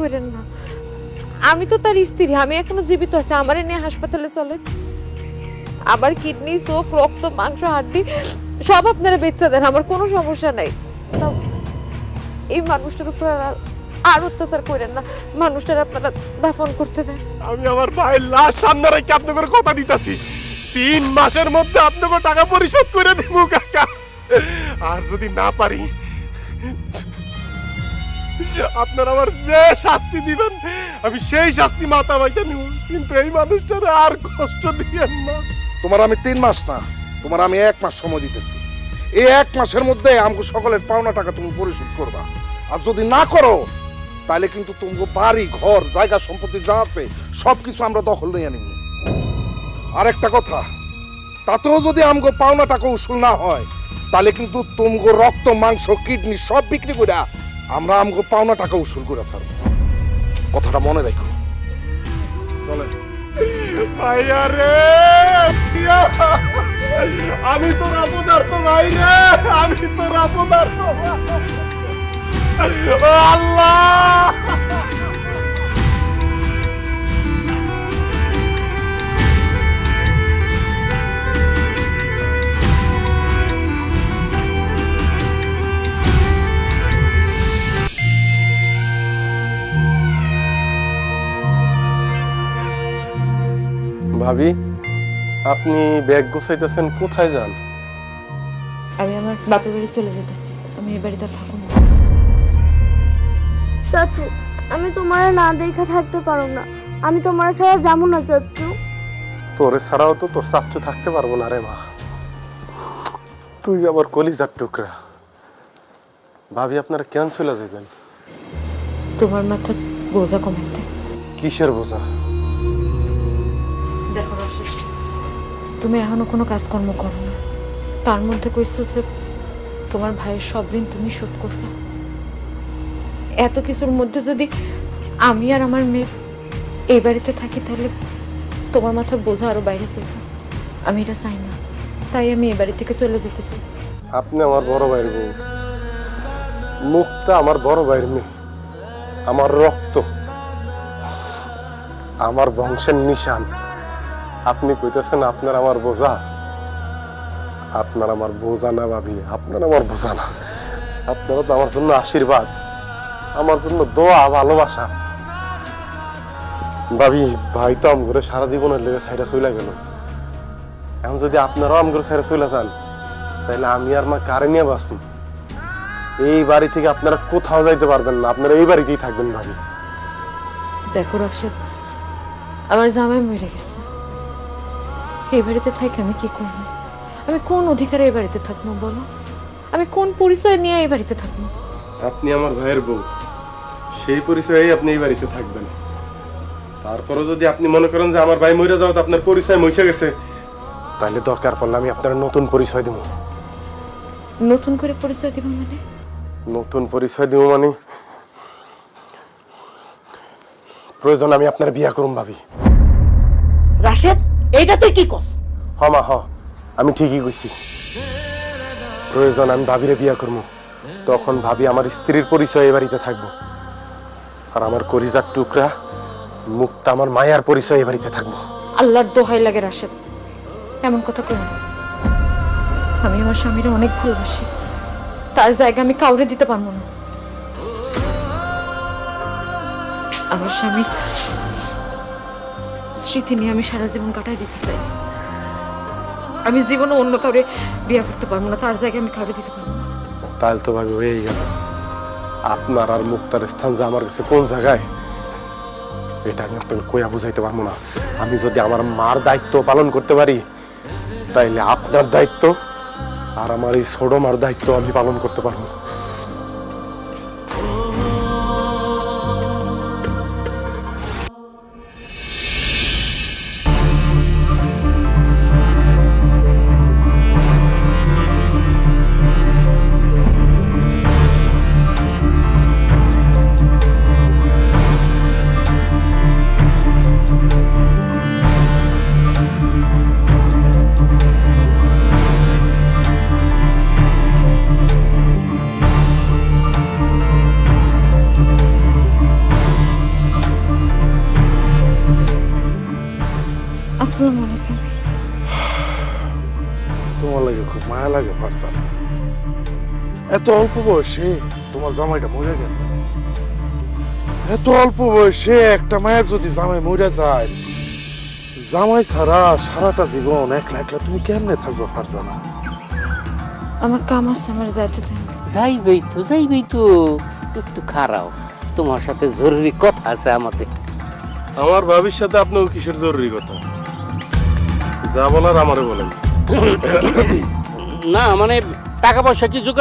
করেন না। আমি তো তার স্ত্রী, আমি এখনো জীবিত আছি, আমারে নিয়ে হাসপাতালে চলেন। আমার কিডনি, চোখ, রক্ত, মাংস, হাড্ডি সব আপনারা বেচে দেন, আমার কোনো সমস্যা নাই। তাও এই মানুষটার উপর আর অত্যাচার করেন না, মানুষটার আপনারা দাফন করতে দেন। আমি আমার ভাইয়ের লাশ সামনে রেখে আপনাকে কথা দিতেছি, 3 মাসের মধ্যে আপনাকে টাকা পরিশোধ করে দিব কাকা। আর যদি না পারি, আপনারা আমার যে শাস্তি দিবেন আমি সেই শাস্তি মাথা বাইতে নিব, কিন্তু এই মানুষটারে আর কষ্ট দিবেন না। তোমার আমি 3 মাস না, তোমার আমি 1 মাস সময় দিতেছি। এই 1 মাসের মধ্যে আমাকে সকলের পাওনা টাকা তুমি পরিশোধ করবা। আর যদি না করো তাহলে কিন্তু তোমাকে বাড়ি ঘর জায়গা সম্পত্তি যা আছে সবকিছু আমরা দখল নিয়ে নিব। আর একটা কথা, তাতেও যদি আমাকে পাওনা টাকা উসুল না হয় তাহলে কিন্তু তোমাকে রক্ত, মাংস, কিডনি সব বিক্রি করে আমরা আমাকে পাওনা টাকা উসুল করে স্যার, কথাটা মনে রাখো। চলে ভাইয়া রে, আমি তোর আপদার্থ ভাই রে, আমি তোর আপদার্থ। আল্লাহ ভাবি, আপনি ব্যাগ গোছাইতেছেন, কোথায় যান? আমি আমার বাপের বাড়ি চলে যেতেছি, আমি এই বাড়িতে আর থাকুন না। চাচু, আমি তোমার না দেখা থাকতে পারো না, আমি তোমার ছাড়া যাবো না চাচু। তোরে ছাড়াও তো তোর চাচ্চু থাকতে পারবো না রে মা, তুই আমার কলিজার টুকরা। ভাবি, আপনারা কেন চলে যাবেন? তোমার মাথার বোঝা কমাইতে। কিসের বোঝা? দেখো রশিদ, তুমি এখনো কোনো কাজকর্ম করো না, তার মধ্যে কইছো যে তোমার ভাইয়ের সব ঋণ তুমি শোধ করবে। এত কিছুর মধ্যে যদি আমি আর আমার মেয়ে এই বাড়িতে থাকি তাহলে তোমার মাথার বোঝা আরো বাইরে যাবে। আমি এটা চাই না, তাই আমি এই বাড়ি থেকে চলে যেতে চাই। আপনি আমার বড় ভাইয়ের বউ, মুক্তা আমার বড় ভাইয়ের মেয়ে, আমার রক্ত, আমার বংশের নিশান। আপনি কইতেছেন আপনার আমার বোঝা? আপনার আমার বোঝা না ভাবি, আপনার আমার বোঝা না। আপনারা তো আমার জন্য আশীর্বাদ, আমার জন্য দোয়া, ভালোবাসা। ভাবি, ভাই তো আমগরে সারা জীবনের লেগে ছাইরা চলে গেল, এখন যদি আপনারাও আমগরে ছাইরা চলে যান তাহলে আমি আর মা কারে নিয়ে বাঁচব? এই বাড়ি থেকে আপনারা কোথাও যাইতে পারবেন না, আপনারা এই বাড়িতেই থাকবেন। ভাবি দেখো রশিদ, আমার জামাই মরে গেছে, এই বাড়িতে থাকি আমি কি করব? আমি কোন অধিকারে এই বাড়িতে থাকবো বলো? আমি কোন পরিচয় নিয়ে এই বাড়িতে থাকবো? আপনি আমার ভাইয়ের বউ, সেই পরিচয়েই আপনি এই বাড়িতে থাকবেন। তারপরে যদি আপনি মনে করেন যে আমার ভাই মরে যাওয়া আপনার পরিচয় মইসে গেছে, তাহলে দরকার পড়লে আমি আপনার নতুন পরিচয় দেব। নতুন করে পরিচয় দিব মানে? নতুন পরিচয় দেব মানে প্রয়োজন আমি আপনার বিয়া করুম। ভাবি, রাশেদ, এইটা তুই কি কস? হ মা, হ, আমি ঠিকই কইছি। প্রয়োজন আমি ভাবিরে বিয়া করবো, তখন ভাবি আমার স্ত্রীর পরিচয় এই বাড়িতে থাকবো, আর আমার কলিজার টুকরা মুক্তা আমার মায়ার পরিচয় এই বাড়িতে থাকবো। আল্লাহর দোহাই লাগে রাশেদ, এমন কথা কই না। আমি আমার স্বামীরে অনেক ভালোবাসি, তার জায়গা আমি কাউরে দিতে পারবো না। আমার স্বামীর স্মৃতি নিয়ে আমি সারা জীবন কাটাই দিতে চাই। আমি জীবনে অন্য কাউরে বিয়ে করতে পারবো না, তার জায়গায় আমি কাউরে দিতে পারবো না। তাহলে তো ভাবি হয়েই গেল। আপনার আর মুক্তার স্থান যে আমার কাছে কোন জায়গায়, এটা আমি আপনাকে কইয়া বুঝাইতে পারবো না। আমি যদি আমার মার দায়িত্ব পালন করতে পারি তাইলে আপনার দায়িত্ব আর আমার এই ছোট মার দায়িত্ব আমি পালন করতে পারবো। আসসালামু আলাইকুম। তোমার লাগে খুব মায়া লাগে ফারজানা। এত অল্প বয়সে তোমার জামাইটা মরে গেল। এত অল্প বয়সে একটা মায়ের যদি জামাই মরে যায়, জামাই ছাড়া সারাটা জীবন একলা একলা তুমি কেমনে থাকবে ফারজানা? আমার কাম আছে, আমার যাইতে দেন। যাইবেই তো একটু খারাপ, তোমার সাথে জরুরি কথা আছে আমাদের। আমার ভাবির সাথে আপনার কিসের জরুরি কথা? যা বলার আমারে বলেন। না মানে টাকা পয়সা কি জোগাড়